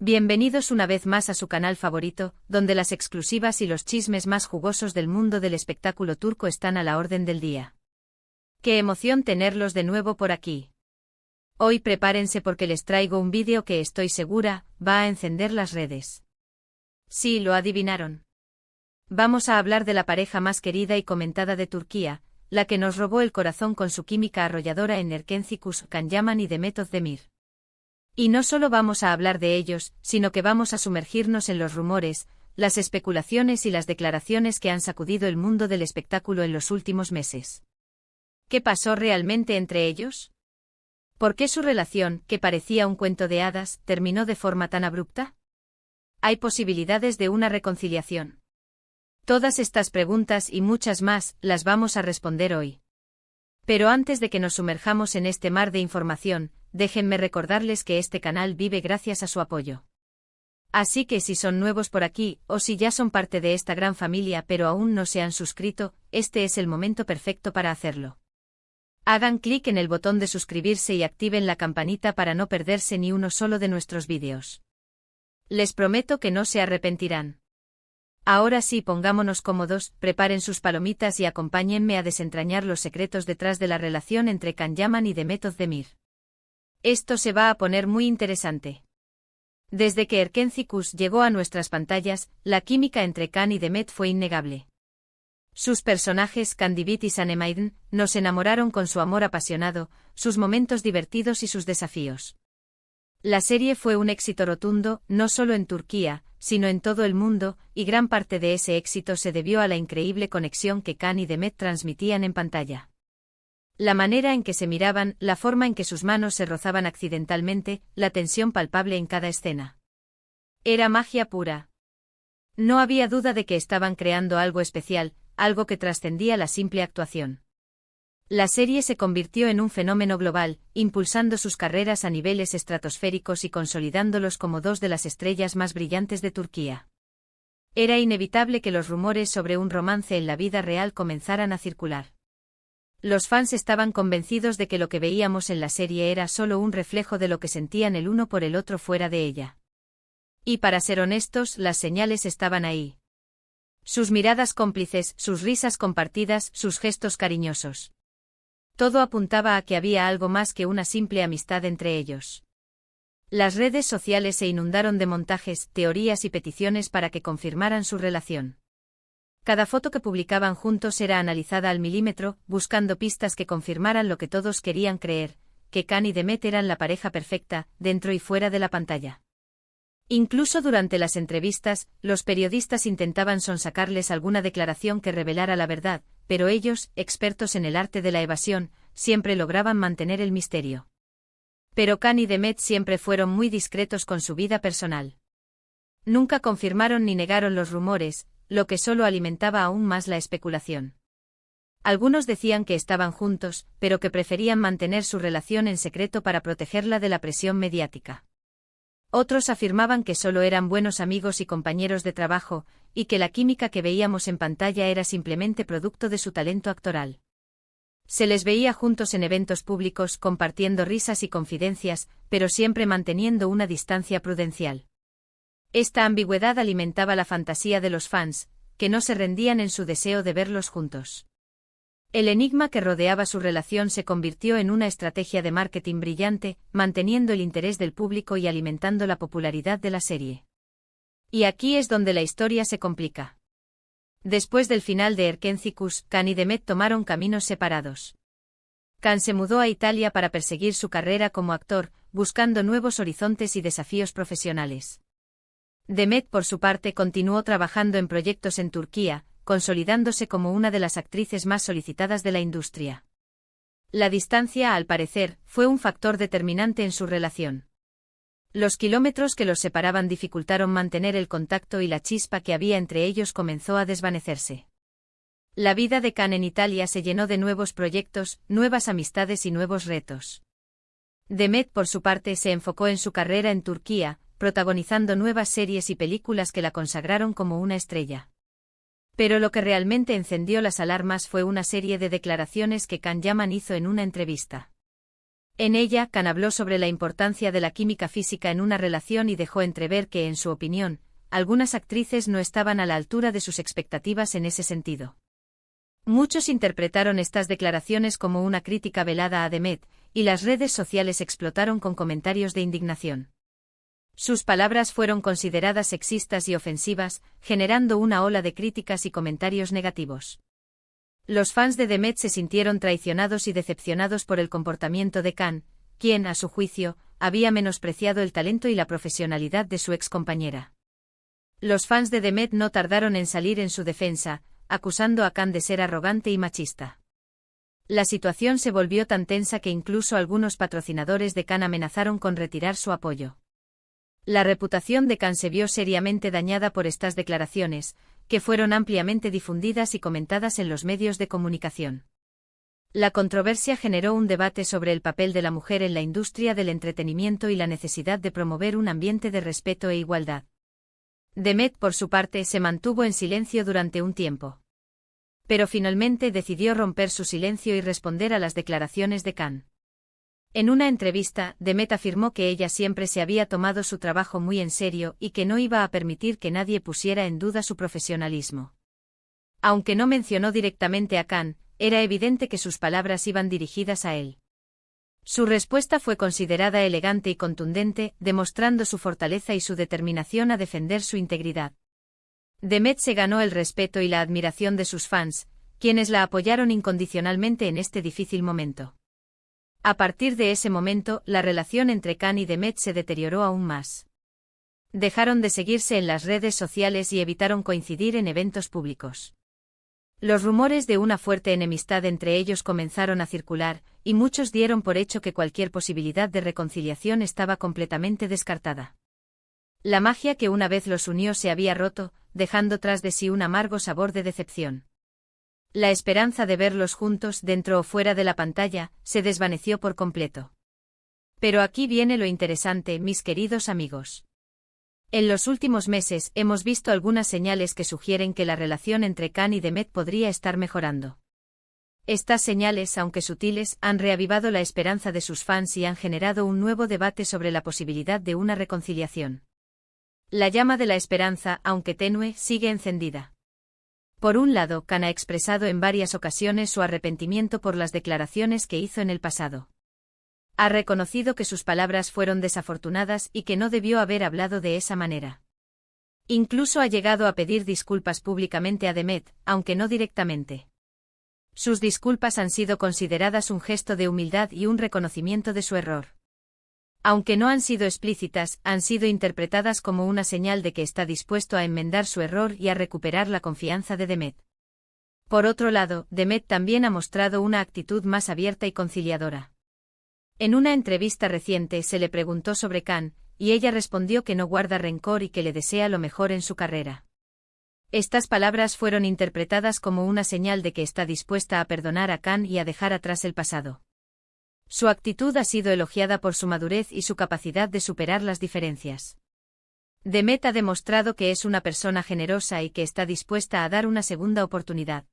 Bienvenidos una vez más a su canal favorito, donde las exclusivas y los chismes más jugosos del mundo del espectáculo turco están a la orden del día. ¡Qué emoción tenerlos de nuevo por aquí! Hoy prepárense porque les traigo un vídeo que estoy segura va a encender las redes. Sí, lo adivinaron. Vamos a hablar de la pareja más querida y comentada de Turquía, la que nos robó el corazón con su química arrolladora en Erkenci Can Yaman y Demet Özdemir. Y no solo vamos a hablar de ellos, sino que vamos a sumergirnos en los rumores, las especulaciones y las declaraciones que han sacudido el mundo del espectáculo en los últimos meses. ¿Qué pasó realmente entre ellos? ¿Por qué su relación, que parecía un cuento de hadas, terminó de forma tan abrupta? ¿Hay posibilidades de una reconciliación? Todas estas preguntas y muchas más las vamos a responder hoy. Pero antes de que nos sumerjamos en este mar de información, déjenme recordarles que este canal vive gracias a su apoyo. Así que si son nuevos por aquí, o si ya son parte de esta gran familia pero aún no se han suscrito, este es el momento perfecto para hacerlo. Hagan clic en el botón de suscribirse y activen la campanita para no perderse ni uno solo de nuestros vídeos. Les prometo que no se arrepentirán. Ahora sí, pongámonos cómodos, preparen sus palomitas y acompáñenme a desentrañar los secretos detrás de la relación entre Can Yaman y Demet Özdemir. Esto se va a poner muy interesante. Desde que Erkenci llegó a nuestras pantallas, la química entre Can y Demet fue innegable. Sus personajes, Candivit y Sanemaiden, nos enamoraron con su amor apasionado, sus momentos divertidos y sus desafíos. La serie fue un éxito rotundo, no solo en Turquía, sino en todo el mundo, y gran parte de ese éxito se debió a la increíble conexión que Can y Demet transmitían en pantalla. La manera en que se miraban, la forma en que sus manos se rozaban accidentalmente, la tensión palpable en cada escena. Era magia pura. No había duda de que estaban creando algo especial, algo que trascendía la simple actuación. La serie se convirtió en un fenómeno global, impulsando sus carreras a niveles estratosféricos y consolidándolos como dos de las estrellas más brillantes de Turquía. Era inevitable que los rumores sobre un romance en la vida real comenzaran a circular. Los fans estaban convencidos de que lo que veíamos en la serie era solo un reflejo de lo que sentían el uno por el otro fuera de ella. Y para ser honestos, las señales estaban ahí. Sus miradas cómplices, sus risas compartidas, sus gestos cariñosos. Todo apuntaba a que había algo más que una simple amistad entre ellos. Las redes sociales se inundaron de montajes, teorías y peticiones para que confirmaran su relación. Cada foto que publicaban juntos era analizada al milímetro, buscando pistas que confirmaran lo que todos querían creer, que Can y Demet eran la pareja perfecta, dentro y fuera de la pantalla. Incluso durante las entrevistas, los periodistas intentaban sonsacarles alguna declaración que revelara la verdad, pero ellos, expertos en el arte de la evasión, siempre lograban mantener el misterio. Pero Can y Demet siempre fueron muy discretos con su vida personal. Nunca confirmaron ni negaron los rumores, lo que solo alimentaba aún más la especulación. Algunos decían que estaban juntos, pero que preferían mantener su relación en secreto para protegerla de la presión mediática. Otros afirmaban que solo eran buenos amigos y compañeros de trabajo, y que la química que veíamos en pantalla era simplemente producto de su talento actoral. Se les veía juntos en eventos públicos compartiendo risas y confidencias, pero siempre manteniendo una distancia prudencial. Esta ambigüedad alimentaba la fantasía de los fans, que no se rendían en su deseo de verlos juntos. El enigma que rodeaba su relación se convirtió en una estrategia de marketing brillante, manteniendo el interés del público y alimentando la popularidad de la serie. Y aquí es donde la historia se complica. Después del final de Erkenci, Can y Demet tomaron caminos separados. Can se mudó a Italia para perseguir su carrera como actor, buscando nuevos horizontes y desafíos profesionales. Demet, por su parte, continuó trabajando en proyectos en Turquía, consolidándose como una de las actrices más solicitadas de la industria. La distancia, al parecer, fue un factor determinante en su relación. Los kilómetros que los separaban dificultaron mantener el contacto y la chispa que había entre ellos comenzó a desvanecerse. La vida de Can en Italia se llenó de nuevos proyectos, nuevas amistades y nuevos retos. Demet, por su parte, se enfocó en su carrera en Turquía, protagonizando nuevas series y películas que la consagraron como una estrella. Pero lo que realmente encendió las alarmas fue una serie de declaraciones que Can Yaman hizo en una entrevista. En ella, Khan habló sobre la importancia de la química física en una relación y dejó entrever que, en su opinión, algunas actrices no estaban a la altura de sus expectativas en ese sentido. Muchos interpretaron estas declaraciones como una crítica velada a Demet, y las redes sociales explotaron con comentarios de indignación. Sus palabras fueron consideradas sexistas y ofensivas, generando una ola de críticas y comentarios negativos. Los fans de Demet se sintieron traicionados y decepcionados por el comportamiento de Khan, quien, a su juicio, había menospreciado el talento y la profesionalidad de su excompañera. Los fans de Demet no tardaron en salir en su defensa, acusando a Khan de ser arrogante y machista. La situación se volvió tan tensa que incluso algunos patrocinadores de Khan amenazaron con retirar su apoyo. La reputación de Khan se vio seriamente dañada por estas declaraciones, que fueron ampliamente difundidas y comentadas en los medios de comunicación. La controversia generó un debate sobre el papel de la mujer en la industria del entretenimiento y la necesidad de promover un ambiente de respeto e igualdad. Demet, por su parte, se mantuvo en silencio durante un tiempo. Pero finalmente decidió romper su silencio y responder a las declaraciones de Khan. En una entrevista, Demet afirmó que ella siempre se había tomado su trabajo muy en serio y que no iba a permitir que nadie pusiera en duda su profesionalismo. Aunque no mencionó directamente a Khan, era evidente que sus palabras iban dirigidas a él. Su respuesta fue considerada elegante y contundente, demostrando su fortaleza y su determinación a defender su integridad. Demet se ganó el respeto y la admiración de sus fans, quienes la apoyaron incondicionalmente en este difícil momento. A partir de ese momento, la relación entre Khan y Demet se deterioró aún más. Dejaron de seguirse en las redes sociales y evitaron coincidir en eventos públicos. Los rumores de una fuerte enemistad entre ellos comenzaron a circular, y muchos dieron por hecho que cualquier posibilidad de reconciliación estaba completamente descartada. La magia que una vez los unió se había roto, dejando tras de sí un amargo sabor de decepción. La esperanza de verlos juntos, dentro o fuera de la pantalla, se desvaneció por completo. Pero aquí viene lo interesante, mis queridos amigos. En los últimos meses hemos visto algunas señales que sugieren que la relación entre Khan y Demet podría estar mejorando. Estas señales, aunque sutiles, han reavivado la esperanza de sus fans y han generado un nuevo debate sobre la posibilidad de una reconciliación. La llama de la esperanza, aunque tenue, sigue encendida. Por un lado, Khan ha expresado en varias ocasiones su arrepentimiento por las declaraciones que hizo en el pasado. Ha reconocido que sus palabras fueron desafortunadas y que no debió haber hablado de esa manera. Incluso ha llegado a pedir disculpas públicamente a Demet, aunque no directamente. Sus disculpas han sido consideradas un gesto de humildad y un reconocimiento de su error. Aunque no han sido explícitas, han sido interpretadas como una señal de que está dispuesto a enmendar su error y a recuperar la confianza de Demet. Por otro lado, Demet también ha mostrado una actitud más abierta y conciliadora. En una entrevista reciente se le preguntó sobre Khan, y ella respondió que no guarda rencor y que le desea lo mejor en su carrera. Estas palabras fueron interpretadas como una señal de que está dispuesta a perdonar a Khan y a dejar atrás el pasado. Su actitud ha sido elogiada por su madurez y su capacidad de superar las diferencias. Demet ha demostrado que es una persona generosa y que está dispuesta a dar una segunda oportunidad.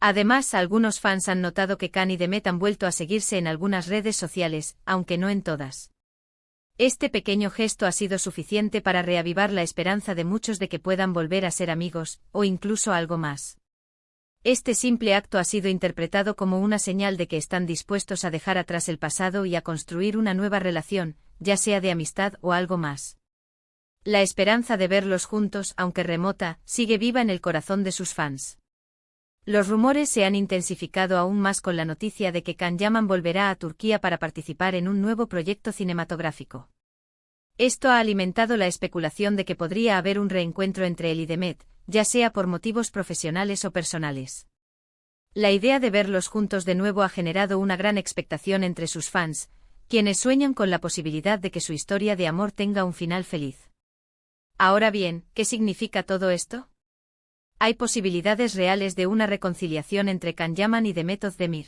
Además, algunos fans han notado que Khan y Demet han vuelto a seguirse en algunas redes sociales, aunque no en todas. Este pequeño gesto ha sido suficiente para reavivar la esperanza de muchos de que puedan volver a ser amigos, o incluso algo más. Este simple acto ha sido interpretado como una señal de que están dispuestos a dejar atrás el pasado y a construir una nueva relación, ya sea de amistad o algo más. La esperanza de verlos juntos, aunque remota, sigue viva en el corazón de sus fans. Los rumores se han intensificado aún más con la noticia de que Can Yaman volverá a Turquía para participar en un nuevo proyecto cinematográfico. Esto ha alimentado la especulación de que podría haber un reencuentro entre él y Demet, ya sea por motivos profesionales o personales. La idea de verlos juntos de nuevo ha generado una gran expectación entre sus fans, quienes sueñan con la posibilidad de que su historia de amor tenga un final feliz. Ahora bien, ¿qué significa todo esto? Hay posibilidades reales de una reconciliación entre Can Yaman y Demet Özdemir.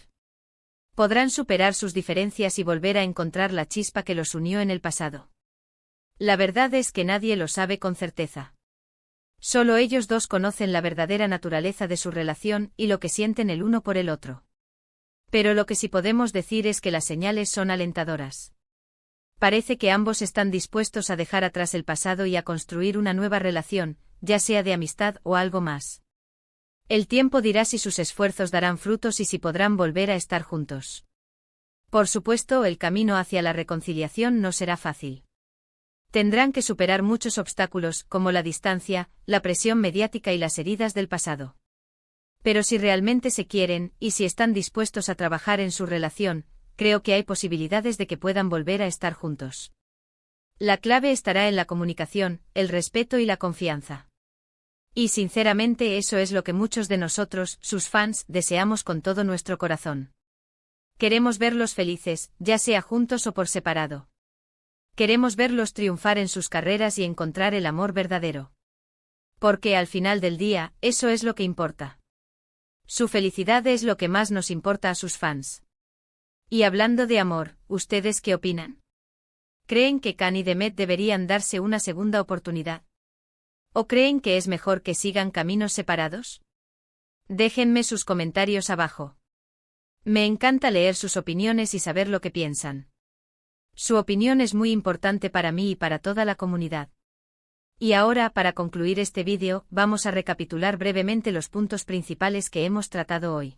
Podrán superar sus diferencias y volver a encontrar la chispa que los unió en el pasado. La verdad es que nadie lo sabe con certeza. Solo ellos dos conocen la verdadera naturaleza de su relación y lo que sienten el uno por el otro. Pero lo que sí podemos decir es que las señales son alentadoras. Parece que ambos están dispuestos a dejar atrás el pasado y a construir una nueva relación, ya sea de amistad o algo más. El tiempo dirá si sus esfuerzos darán frutos y si podrán volver a estar juntos. Por supuesto, el camino hacia la reconciliación no será fácil. Tendrán que superar muchos obstáculos, como la distancia, la presión mediática y las heridas del pasado. Pero si realmente se quieren, y si están dispuestos a trabajar en su relación, creo que hay posibilidades de que puedan volver a estar juntos. La clave estará en la comunicación, el respeto y la confianza. Y sinceramente eso es lo que muchos de nosotros, sus fans, deseamos con todo nuestro corazón. Queremos verlos felices, ya sea juntos o por separado. Queremos verlos triunfar en sus carreras y encontrar el amor verdadero. Porque al final del día, eso es lo que importa. Su felicidad es lo que más nos importa a sus fans. Y hablando de amor, ¿ustedes qué opinan? ¿Creen que Khan y Demet deberían darse una segunda oportunidad? ¿O creen que es mejor que sigan caminos separados? Déjenme sus comentarios abajo. Me encanta leer sus opiniones y saber lo que piensan. Su opinión es muy importante para mí y para toda la comunidad. Y ahora, para concluir este vídeo, vamos a recapitular brevemente los puntos principales que hemos tratado hoy.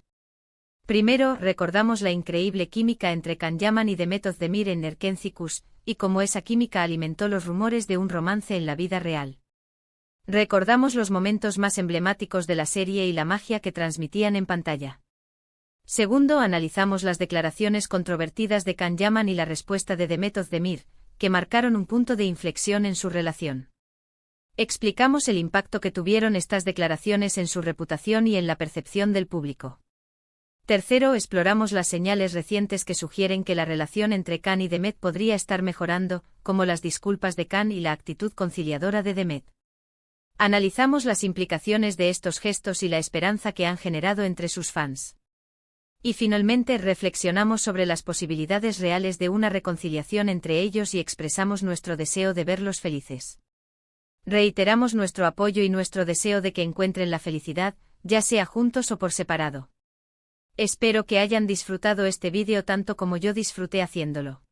Primero, recordamos la increíble química entre Can Yaman y Demet Özdemir en Erkencikus, y cómo esa química alimentó los rumores de un romance en la vida real. Recordamos los momentos más emblemáticos de la serie y la magia que transmitían en pantalla. Segundo, analizamos las declaraciones controvertidas de Can Yaman y la respuesta de Demet Özdemir, que marcaron un punto de inflexión en su relación. Explicamos el impacto que tuvieron estas declaraciones en su reputación y en la percepción del público. Tercero, exploramos las señales recientes que sugieren que la relación entre Khan y Demet podría estar mejorando, como las disculpas de Khan y la actitud conciliadora de Demet. Analizamos las implicaciones de estos gestos y la esperanza que han generado entre sus fans. Y finalmente reflexionamos sobre las posibilidades reales de una reconciliación entre ellos y expresamos nuestro deseo de verlos felices. Reiteramos nuestro apoyo y nuestro deseo de que encuentren la felicidad, ya sea juntos o por separado. Espero que hayan disfrutado este vídeo tanto como yo disfruté haciéndolo.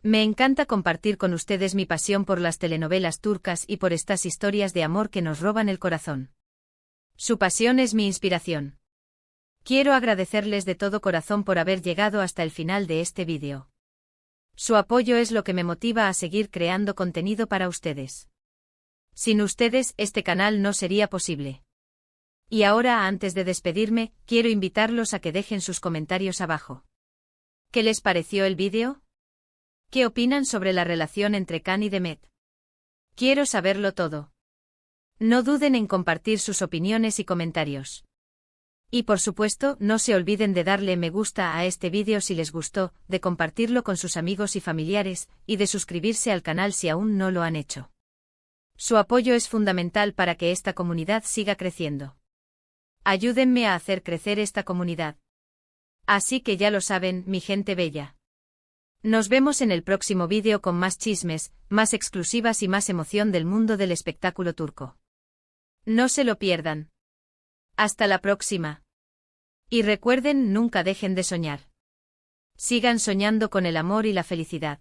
Me encanta compartir con ustedes mi pasión por las telenovelas turcas y por estas historias de amor que nos roban el corazón. Su pasión es mi inspiración. Quiero agradecerles de todo corazón por haber llegado hasta el final de este vídeo. Su apoyo es lo que me motiva a seguir creando contenido para ustedes. Sin ustedes, este canal no sería posible. Y ahora, antes de despedirme, quiero invitarlos a que dejen sus comentarios abajo. ¿Qué les pareció el vídeo? ¿Qué opinan sobre la relación entre Khan y Demet? Quiero saberlo todo. No duden en compartir sus opiniones y comentarios. Y por supuesto, no se olviden de darle me gusta a este vídeo si les gustó, de compartirlo con sus amigos y familiares, y de suscribirse al canal si aún no lo han hecho. Su apoyo es fundamental para que esta comunidad siga creciendo. Ayúdenme a hacer crecer esta comunidad. Así que ya lo saben, mi gente bella. Nos vemos en el próximo vídeo con más chismes, más exclusivas y más emoción del mundo del espectáculo turco. No se lo pierdan. Hasta la próxima. Y recuerden, nunca dejen de soñar. Sigan soñando con el amor y la felicidad.